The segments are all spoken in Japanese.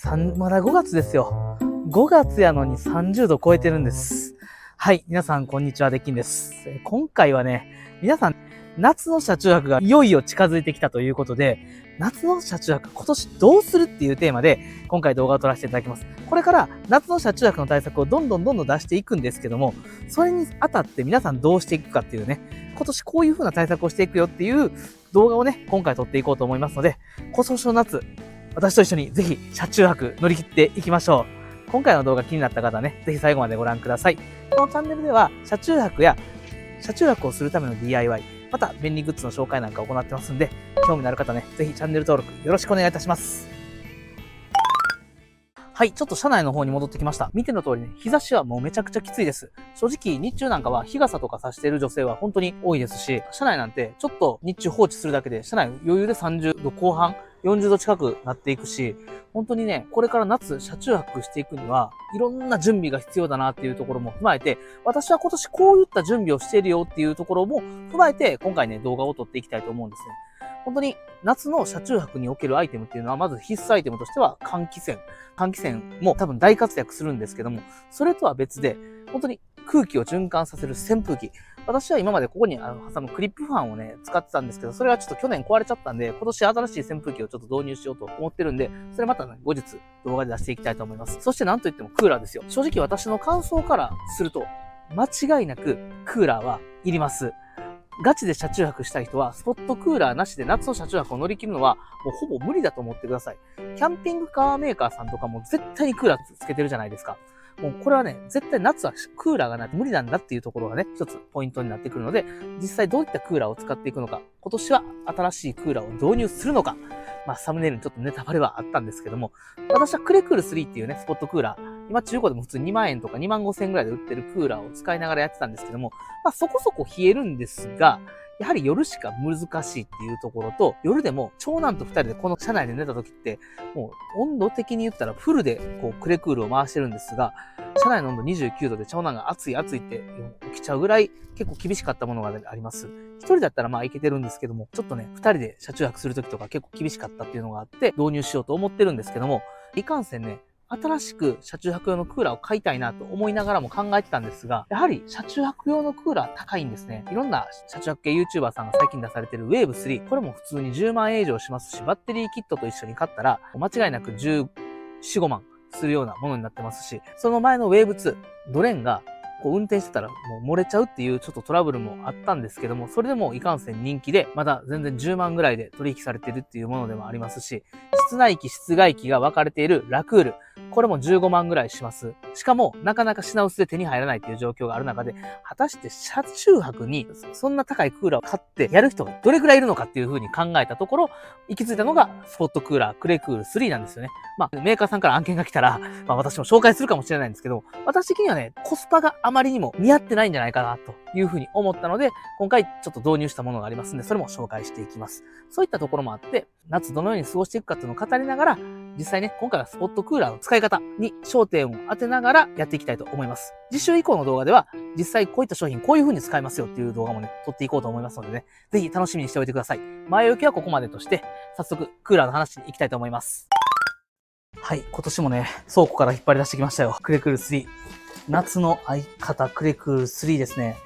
まだ5月ですよ。5月やのに30度超えてるんです。はい、皆さんこんにちは、デッキンです。今回はね、皆さん、夏の車中泊がいよいよ近づいてきたということで、夏の車中泊今年どうするっていうテーマで、今回動画を撮らせていただきます。これから夏の車中泊の対策をどんどん出していくんですけども、それにあたって皆さんどうしていくかっていうね、今年こういう風な対策をしていくよっていう動画をね、今回撮っていこうと思いますので、今年の夏、私と一緒にぜひ車中泊乗り切っていきましょう。今回の動画気になった方はね、ぜひ最後までご覧ください。このチャンネルでは車中泊や車中泊をするための DIY、また便利グッズの紹介なんかを行ってますんで、興味のある方ね、ぜひチャンネル登録よろしくお願いいたします。はい、ちょっと車内の方に戻ってきました。見ての通りね、日差しはもうめちゃくちゃきついです。正直、日中なんかは日傘とか差している女性は本当に多いですし、車内なんてちょっと日中放置するだけで、車内余裕で30度後半、40度近くなっていくし、本当にね、これから夏車中泊していくには、いろんな準備が必要だなっていうところも踏まえて、私は今年こういった準備をしているよっていうところも踏まえて、今回ね、動画を撮っていきたいと思うんですね。本当に夏の車中泊におけるアイテムっていうのは、まず必須アイテムとしては換気扇。換気扇も多分大活躍するんですけども、それとは別で、本当に空気を循環させる扇風機。私は今までここに挟むクリップファンをね、使ってたんですけど、それはちょっと去年壊れちゃったんで、今年新しい扇風機をちょっと導入しようと思ってるんで、それまたね、後日動画で出していきたいと思います。そしてなんといってもクーラーですよ。正直私の感想からすると、間違いなくクーラーはいります。ガチで車中泊したい人は、スポットクーラーなしで夏の車中泊を乗り切るのは、もうほぼ無理だと思ってください。キャンピングカーメーカーさんとかも絶対にクーラーつけてるじゃないですか。もうこれはね、絶対夏はクーラーがないと無理なんだっていうところがね、一つポイントになってくるので、実際どういったクーラーを使っていくのか、今年は新しいクーラーを導入するのか、サムネイルにちょっとネタバレはあったんですけども、私はクレクール3っていうね、スポットクーラー、今中古でも普通2万円とか2万5千円ぐらいで売ってるクーラーを使いながらやってたんですけども、そこそこ冷えるんですが、やはり夜しか難しいっていうところと、夜でも長男と二人でこの車内で寝た時って、もう温度的に言ったらフルでこうクレクールを回してるんですが、車内の温度29度で長男が暑いって起きちゃうぐらい結構厳しかったものがあります。一人だったらいけてるんですけども、ちょっとね、二人で車中泊する時とか結構厳しかったっていうのがあって導入しようと思ってるんですけども、いかんせんね、新しく車中泊用のクーラーを買いたいなと思いながらも考えてたんですが、やはり車中泊用のクーラー高いんですね。いろんな車中泊系 YouTuber さんが最近出されてる Wave 3。これも普通に10万円以上しますし、バッテリーキットと一緒に買ったら、間違いなく14、5万するようなものになってますし、その前の Wave 2、ドレンが運転してたらもう漏れちゃうっていうちょっとトラブルもあったんですけども、それでもいかんせん人気で、まだ全然10万ぐらいで取引されてるっていうものでもありますし、室内機、室外機が分かれているラクール。これも15万ぐらいします。しかも、なかなか品薄で手に入らないという状況がある中で、果たして車中泊にそんな高いクーラーを買ってやる人がどれくらいいるのかっていう風に考えたところ、行き着いたのがスポットクーラー、クレクール3なんですよね。メーカーさんから案件が来たら、私も紹介するかもしれないんですけど、私的にはね、コスパがあまりにも見合ってないんじゃないかなという風に思ったので、今回ちょっと導入したものがありますんで、それも紹介していきます。そういったところもあって、夏どのように過ごしていくかっていうのを語りながら、実際ね、今回はスポットクーラーの使い方に焦点を当てながらやっていきたいと思います。次週以降の動画では、実際こういった商品こういう風に使いますよっていう動画もね、撮っていこうと思いますのでね、ぜひ楽しみにしておいてください。前置きはここまでとして、早速クーラーの話に行きたいと思います。はい、今年もね、倉庫から引っ張り出してきましたよ。クレクール3。夏の相方クレクール3ですね。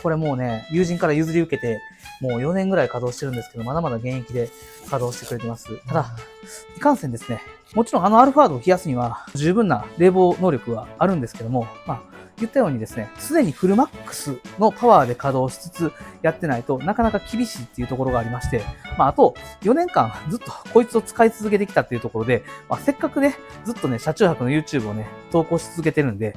これもうね、友人から譲り受けて、もう4年ぐらい稼働してるんですけど、まだまだ現役で稼働してくれてます。ただ、いかんせんですね。もちろんアルファードを冷やすには十分な冷房能力はあるんですけども、言ったようにですね、すでにフルマックスのパワーで稼働しつつやってないとなかなか厳しいっていうところがありまして、あと4年間ずっとこいつを使い続けてきたっていうところで、せっかくね、ずっとね、車中泊の YouTube をね、投稿し続けてるんで、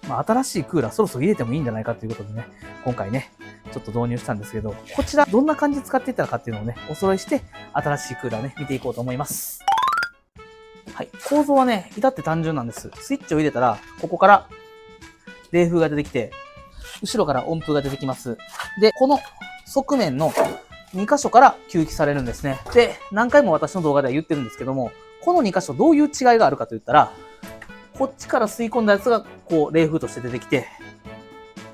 新しいクーラーそろそろ入れてもいいんじゃないかということでね、今回ね、ちょっと導入したんですけど、こちらどんな感じで使っていったのかっていうのをね、お揃いして、新しいクーラーね、見ていこうと思います。はい。構造はね、至って単純なんです。スイッチを入れたら、ここから冷風が出てきて、後ろから温風が出てきます。で、この側面の2箇所から吸気されるんですね。で、何回も私の動画では言ってるんですけども、この2箇所どういう違いがあるかと言ったら、こっちから吸い込んだやつがこう冷風として出てきて、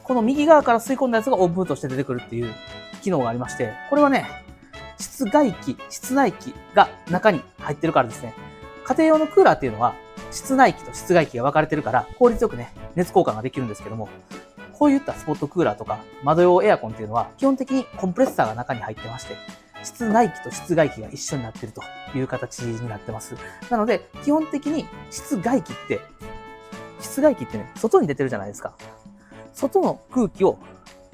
この右側から吸い込んだやつが温風として出てくるっていう機能がありまして、これはね、室外機、室内機が中に入ってるからですね。家庭用のクーラーっていうのは室内機と室外機が分かれてるから、効率よくね、熱交換ができるんですけども、こういったスポットクーラーとか窓用エアコンっていうのは、基本的にコンプレッサーが中に入ってまして、室内機と室外機が一緒になっているという形になってます。なので、基本的に室外機ってね、外に出てるじゃないですか。外の空気を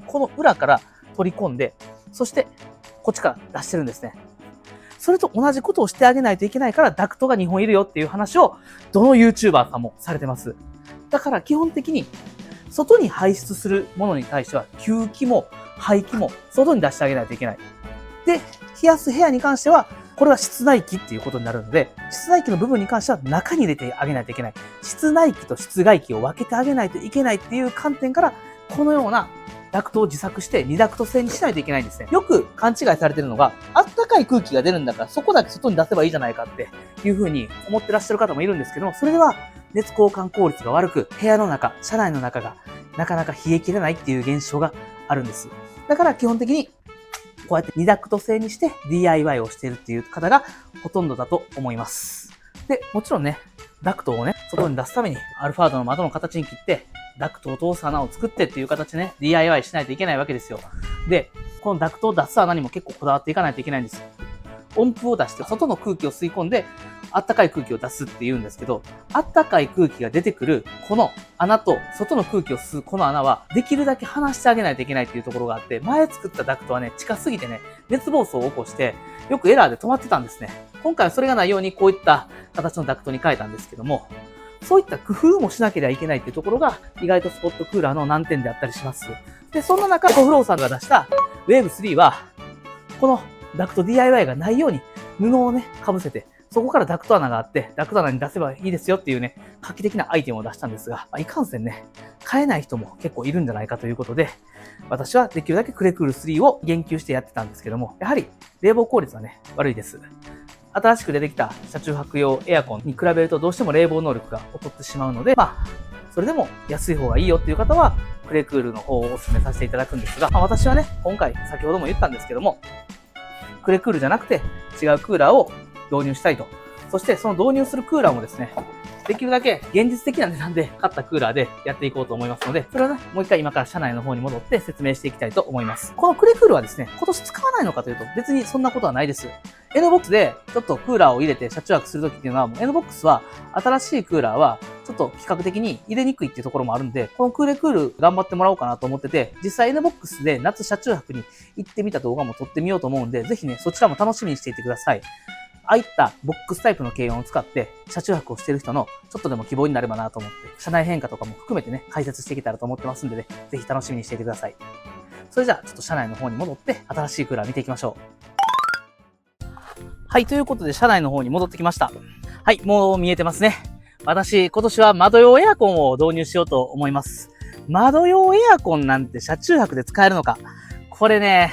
この裏から取り込んで、そしてこっちから出してるんですね。それと同じことをしてあげないといけないからダクトが2本いるよっていう話をどの YouTuber さんもされてます。だから基本的に外に排出するものに対しては吸気も排気も外に出してあげないといけない。で、冷やす部屋に関してはこれは室内機っていうことになるので、室内機の部分に関しては中に入れてあげないといけない。室内機と室外機を分けてあげないといけないっていう観点から、このようなダクトを自作して2ダクト製にしないといけないんですね。よく勘違いされてるのが、あったかい空気が出るんだからそこだけ外に出せばいいじゃないかっていう風に思ってらっしゃる方もいるんですけども、それでは熱交換効率が悪く、部屋の中、車内の中がなかなか冷え切れないっていう現象があるんです。だから基本的にこうやって2ダクト製にして DIY をしているっていう方がほとんどだと思います。で、もちろんね、ダクトをね、外に出すためにアルファードの窓の形に切って、ダクトを通す穴を作ってっていう形でね、DIY しないといけないわけですよ。で、このダクトを出す穴にも結構こだわっていかないといけないんです。音符を出して外の空気を吸い込んで、あったかい空気を出すって言うんですけど、あったかい空気が出てくるこの穴と外の空気を吸うこの穴はできるだけ離してあげないといけないっていうところがあって、前作ったダクトはね、近すぎてね、熱暴走を起こしてよくエラーで止まってたんですね。今回はそれがないようにこういった形のダクトに変えたんですけども、そういった工夫もしなければいけないっていうところが意外とスポットクーラーの難点であったりします。で、そんな中、エコフローさんが出したウェーブ3は、このダクト DIY がないように布をね、被せて、そこからダクト穴があって、ダクト穴に出せばいいですよっていうね、画期的なアイテムを出したんですが、いかんせんね、買えない人も結構いるんじゃないかということで、私はできるだけクレクール3を言及してやってたんですけども、やはり冷房効率はね、悪いです。新しく出てきた車中泊用エアコンに比べるとどうしても冷房能力が劣ってしまうので、それでも安い方がいいよっていう方は、クレクールの方をお勧めさせていただくんですが、私はね、今回先ほども言ったんですけども、クレクールじゃなくて違うクーラーを導入したいと。そしてその導入するクーラーもですね、できるだけ現実的な値段で買ったクーラーでやっていこうと思いますので、それをね、もう一回今から車内の方に戻って説明していきたいと思います。このクレクールはですね、今年使わないのかというと別にそんなことはないです。NBOX でちょっとクーラーを入れて車中泊するときっていうのは、NBOX は新しいクーラーはちょっと比較的に入れにくいっていうところもあるんで、このクレクール頑張ってもらおうかなと思ってて、実際 NBOX で夏車中泊に行ってみた動画も撮ってみようと思うんで、ぜひね、そちらも楽しみにしていてください。ああいったボックスタイプの軽音を使って車中泊をしている人のちょっとでも希望になればなと思って、車内変化とかも含めてね、解説していけたらと思ってますんでね、ぜひ楽しみにしていてください。それじゃあ、ちょっと車内の方に戻って、新しいクーラー見ていきましょう。はい、ということで、車内の方に戻ってきました。はい、もう見えてますね。私、今年は窓用エアコンを導入しようと思います。窓用エアコンなんて車中泊で使えるのか。これね、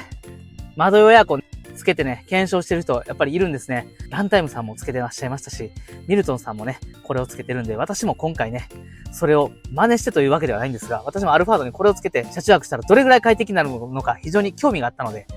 窓用エアコンつけてね、検証してる人やっぱりいるんですね。ランタイムさんもつけてらっしゃいましたし、ミルトンさんもね、これをつけてるんで、私も今回ね、それを真似してというわけではないんですが、私もアルファードにこれをつけて車中泊したらどれぐらい快適になるのか非常に興味があったので、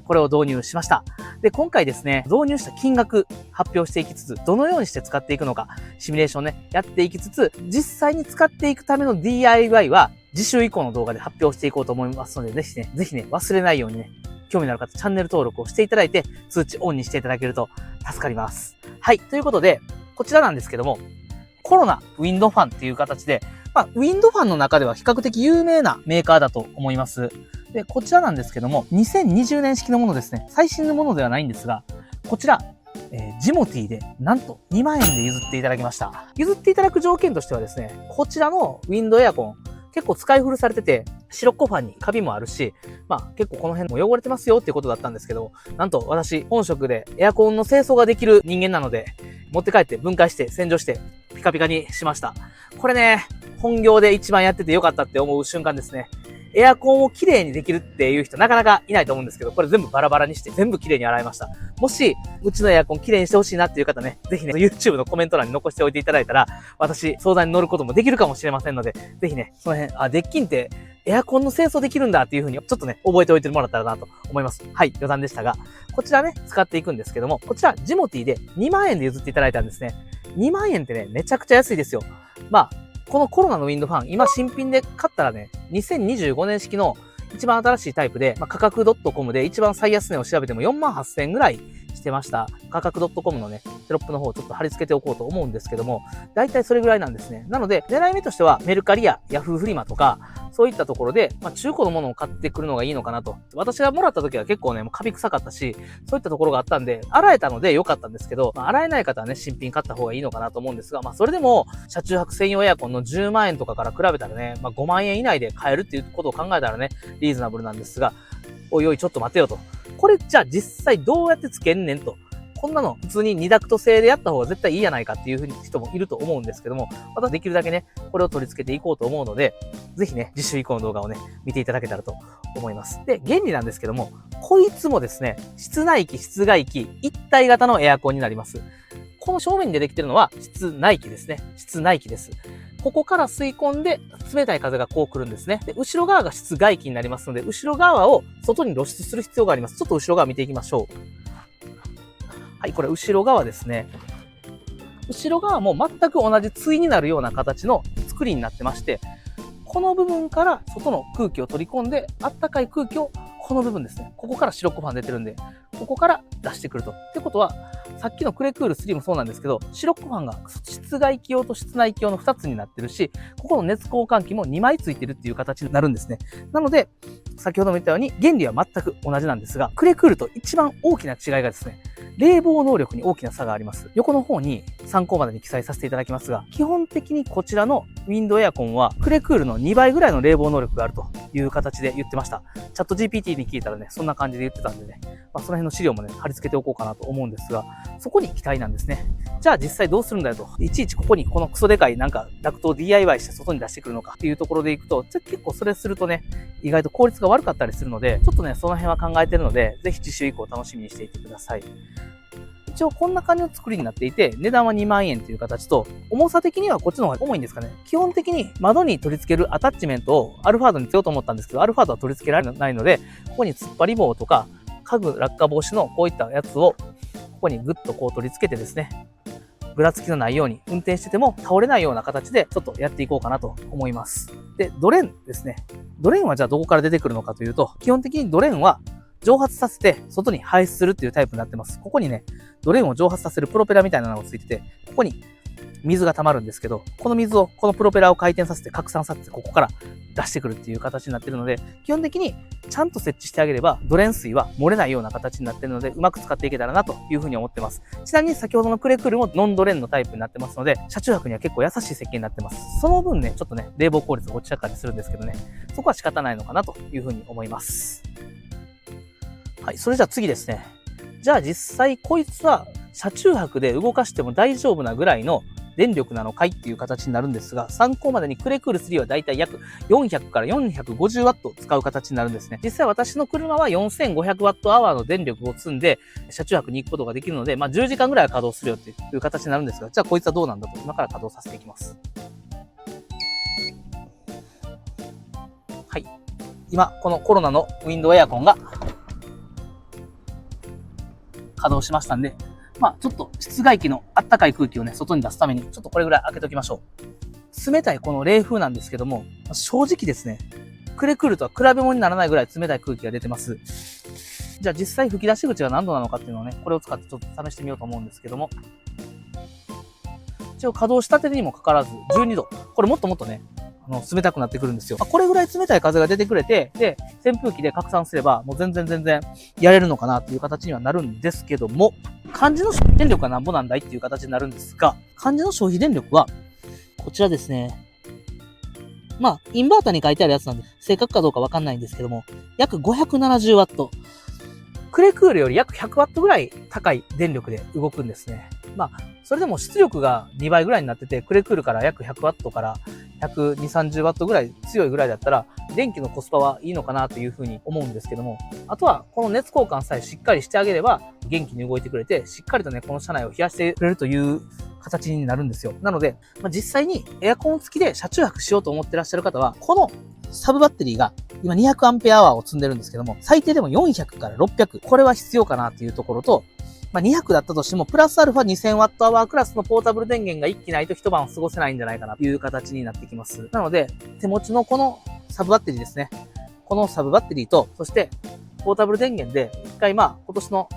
これを導入しました。で、今回ですね、導入した金額発表していきつつ、どのようにして使っていくのか、シミュレーションね、やっていきつつ、実際に使っていくための DIY は次週以降の動画で発表していこうと思いますので、ぜひね、忘れないようにね、興味のある方、チャンネル登録をしていただいて、通知オンにしていただけると助かります。はい、ということで、こちらなんですけども、コロナウィンドファンっていう形で、ウィンドファンの中では比較的有名なメーカーだと思います。で、こちらなんですけども、2020年式のものですね。最新のものではないんですが、こちら、ジモティでなんと2万円で譲っていただきました。譲っていただく条件としてはですね、こちらのウィンドエアコン、結構使い古されてて、白っこファンにカビもあるし、結構この辺も汚れてますよっていうことだったんですけど、なんと私、本職でエアコンの清掃ができる人間なので、持って帰って分解して洗浄してピカピカにしました。これね、本業で一番やっててよかったって思う瞬間ですね。エアコンをきれいにできるっていう人なかなかいないと思うんですけど、これ全部バラバラにして全部きれいに洗いました。もし、うちのエアコンきれいにしてほしいなっていう方ね、ぜひね、YouTube のコメント欄に残しておいていただいたら、私、相談に乗ることもできるかもしれませんので、ぜひね、その辺、デッキンってエアコンの清掃できるんだっていう風に、ちょっとね、覚えておいてもらったらなと思います。はい、余談でしたが、こちらね、使っていくんですけども、こちら、ジモティで2万円で譲っていただいたんですね。2万円ってね、めちゃくちゃ安いですよ。まあ、このコロナのウィンドファン、今新品で買ったらね、2025年式の一番新しいタイプで、価格 .com で一番最安値を調べても48,000円ぐらいしてました。価格 .com のね、テロップの方をちょっと貼り付けておこうと思うんですけども、だいたいそれぐらいなんですね。なので、狙い目としてはメルカリやヤフーフリマとか、そういったところで、中古のものを買ってくるのがいいのかなと。私がもらった時は結構ね、もうカビ臭かったし、そういったところがあったんで、洗えたので良かったんですけど、洗えない方はね、新品買った方がいいのかなと思うんですが、それでも、車中泊専用エアコンの10万円とかから比べたらね、5万円以内で買えるっていうことを考えたらね、リーズナブルなんですが、おいおい、ちょっと待てよと。これじゃあ実際どうやってつけんねんと。こんなの普通に2ダクト製でやった方が絶対いいやないかっていう人もいると思うんですけども、またできるだけね、これを取り付けていこうと思うので、ぜひね、実習以降の動画をね、見ていただけたらと思います。で、原理なんですけども、こいつもですね、室内機、室外機、一体型のエアコンになります。この正面に出てきてるのは室内機ですね。室内機です。ここから吸い込んで冷たい風がこう来るんですね。で、後ろ側が室外機になりますので、後ろ側を外に露出する必要があります。ちょっと後ろ側見ていきましょう。はい、これ後ろ側ですね。後ろ側も全く同じ対になるような形の作りになってまして、この部分から外の空気を取り込んで、あったかい空気をこの部分ですね。ここからシロッコファン出てるんで、ここから出してくると。ってことは、さっきのクレクール3もそうなんですけど、シロッコファンが室外機用と室内機用の2つになってるし、ここの熱交換器も2枚ついてるっていう形になるんですね。なので、先ほども言ったように原理は全く同じなんですが、クレクールと一番大きな違いがですね、冷房能力に大きな差があります。横の方に参考までに記載させていただきますが、基本的にこちらのウィンドウエアコンはクレクールの2倍ぐらいの冷房能力があるという形で言ってました。チャット GPT に聞いたらね、そんな感じで言ってたんでね、その辺の資料もね、貼り付けておこうかなと思うんですが、そこに期待なんですね。じゃあ実際どうするんだよと。いちいちここにこのクソでかいダクトを DIY して外に出してくるのかっていうところでいくと、結構それするとね、意外と効率が悪かったりするので、ちょっとね、その辺は考えてるので、ぜひ次週以降楽しみにしていてください。一応こんな感じの作りになっていて、値段は2万円という形と、重さ的にはこっちの方が重いんですかね。基本的に窓に取り付けるアタッチメントをアルファードにつけようと思ったんですけど、アルファードは取り付けられないので、ここに突っ張り棒とか、家具落下防止のこういったやつを、ここにグッとこう取り付けてですね、ぐらつきのないように運転してても倒れないような形でちょっとやっていこうかなと思います。で、ドレーンですね。ドレーンはじゃあどこから出てくるのかというと、基本的にドレーンは蒸発させて外に排出するっていうタイプになってます。ここにね、ドレーンを蒸発させるプロペラみたいなのがついてて、ここに水が溜まるんですけど、この水を、このプロペラを回転させて拡散させて、ここから出してくるっていう形になってるので、基本的にちゃんと設置してあげれば、ドレーン水は漏れないような形になってるので、うまく使っていけたらなというふうに思ってます。ちなみに先ほどのクレクールもノンドレーンのタイプになってますので、車中泊には結構優しい設計になってます。その分ね、ちょっとね、冷房効率が落ちちゃったりするんですけどね、そこは仕方ないのかなというふうに思います。はい、それじゃあ次ですね。じゃあ実際こいつは車中泊で動かしても大丈夫なぐらいの電力なのかいっていう形になるんですが、参考までにクレクール3はだいたい約400から450ワットを使う形になるんですね。実際私の車は4500ワットアワーの電力を積んで車中泊に行くことができるので、10時間ぐらいは稼働するよっていう形になるんですが、じゃあこいつはどうなんだと今から稼働させていきます。はい。今、このコロナのウィンドウエアコンが稼働しましたんで、ちょっと室外機のあったかい空気をね、外に出すために、ちょっとこれぐらい開けておきましょう。冷たいこの冷風なんですけども、正直ですね、クレクールとは比べ物にならないぐらい冷たい空気が出てます。じゃあ実際吹き出し口が何度なのかっていうのをね、これを使ってちょっと試してみようと思うんですけども、一応稼働したてにもかかわらず12度。これもっともっとね、冷たくなってくるんですよ。これぐらい冷たい風が出てくれて、で、扇風機で拡散すれば、もう全然やれるのかなっていう形にはなるんですけども、漢字の消費電力はなんぼなんだいっていう形になるんですが、漢字の消費電力は、こちらですね。インバーターに書いてあるやつなんで、正確かどうかわかんないんですけども、約570ワット。クレクールより約100ワットぐらい高い電力で動くんですね。それでも出力が2倍ぐらいになってて、クレクールから約100ワットから120、30ワットぐらい強いぐらいだったら、電気のコスパはいいのかなというふうに思うんですけども、あとはこの熱交換さえしっかりしてあげれば、元気に動いてくれて、しっかりとね、この車内を冷やしてくれるという形になるんですよ。なので、実際にエアコン付きで車中泊しようと思ってらっしゃる方は、このサブバッテリーが今200アンペアアワーを積んでるんですけども、最低でも400から600、これは必要かなっていうところと、まあ、200だったとしても、プラスアルファ 2000Wh クラスのポータブル電源が1機ないと一晩を過ごせないんじゃないかなという形になってきます。なので、手持ちのこのサブバッテリーですね。このサブバッテリーと、そして、ポータブル電源で、一回今年の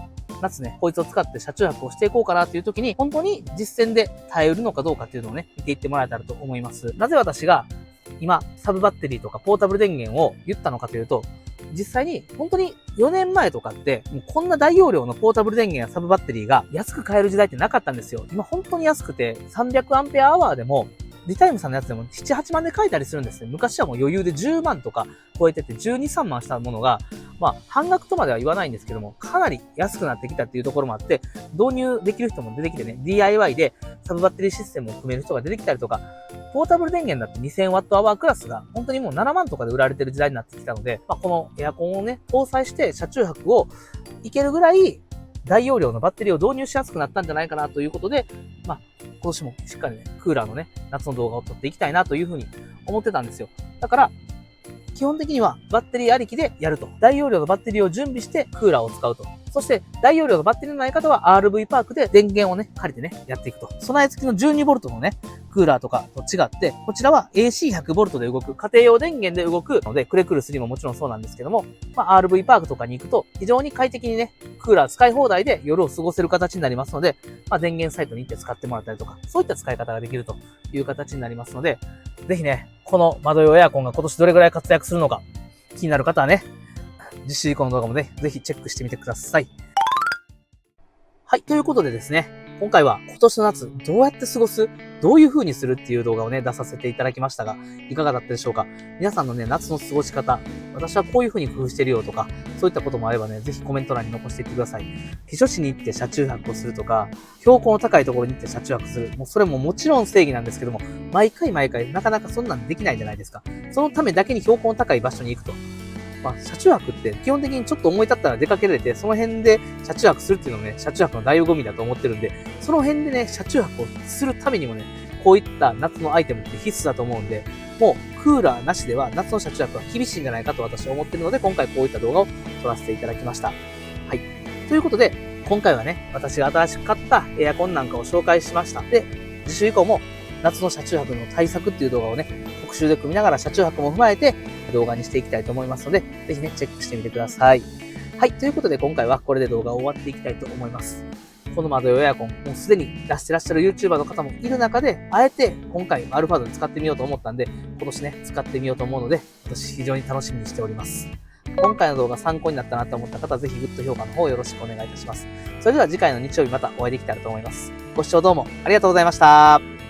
夏ね、こいつを使って車中泊をしていこうかなっていう時に、本当に実践で耐えうるのかどうかっていうのをね、見ていってもらえたらと思います。なぜ私が今、サブバッテリーとかポータブル電源を言ったのかというと、実際に本当に4年前とかって、もうこんな大容量のポータブル電源やサブバッテリーが安く買える時代ってなかったんですよ。今本当に安くて、300アンペアアワーでも、リタイムさんのやつでも7、8万で買えたりするんですね。昔はもう余裕で10万とか超えてて12、3万したものが、まあ半額とまでは言わないんですけども、かなり安くなってきたっていうところもあって、導入できる人も出てきてね、DIY でサブバッテリーシステムを組める人が出てきたりとか、ポータブル電源だって 2000Wh クラスが本当にもう7万とかで売られてる時代になってきたので、まあこのエアコンをね、搭載して車中泊を行けるぐらい大容量のバッテリーを導入しやすくなったんじゃないかなということで、まあ今年もしっかりね、クーラーのね、夏の動画を撮っていきたいなというふうに思ってたんですよ。だから、基本的にはバッテリーありきでやると。大容量のバッテリーを準備してクーラーを使うと。そして大容量のバッテリーのない方は RV パークで電源をね、借りてね、やっていくと。備え付きの 12V のね、クーラーとかと違って、こちらは AC100V で動く、家庭用電源で動くので、クレクル3ももちろんそうなんですけども、まあ、RV パークとかに行くと、非常に快適にね、クーラー使い放題で夜を過ごせる形になりますので、まあ、電源サイトに行って使ってもらったりとか、そういった使い方ができるという形になりますので、ぜひね、この窓用エアコンが今年どれぐらい活躍するのか、気になる方はね、実習以降の動画もね、ぜひチェックしてみてください。はい、ということでですね、今回は今年の夏どうやって過ごす、どういう風にするっていう動画をね、出させていただきましたが、いかがだったでしょうか。皆さんのね、夏の過ごし方、私はこういう風に工夫してるよとか、そういったこともあればね、ぜひコメント欄に残していってください。避暑地に行って車中泊をするとか、標高の高いところに行って車中泊する。もうそれももちろん正義なんですけども、毎回なかなかそんなんできないじゃないですか。そのためだけに標高の高い場所に行くと。まあ、車中泊って基本的にちょっと思い立ったら出かけられて、その辺で車中泊するっていうのもね、車中泊の醍醐味だと思ってるんで、その辺でね、車中泊をするためにもね、こういった夏のアイテムって必須だと思うんで、もうクーラーなしでは夏の車中泊は厳しいんじゃないかと私は思ってるので、今回こういった動画を撮らせていただきました。はい。ということで、今回はね、私が新しく買ったエアコンなんかを紹介しました。で、次週以降も夏の車中泊の対策っていう動画をね、特集で組みながら車中泊も踏まえて動画にしていきたいと思いますので、ぜひね、チェックしてみてください。はい、ということで今回はこれで動画を終わっていきたいと思います。この窓用エアコン、もうすでに出してらっしゃる YouTuber の方もいる中で、あえて今回アルファードに使ってみようと思ったんで、今年ね、使ってみようと思うので、私非常に楽しみにしております。今回の動画参考になったなと思った方は、ぜひグッド評価の方よろしくお願いいたします。それでは次回の日曜日またお会いできたらと思います。ご視聴どうもありがとうございました。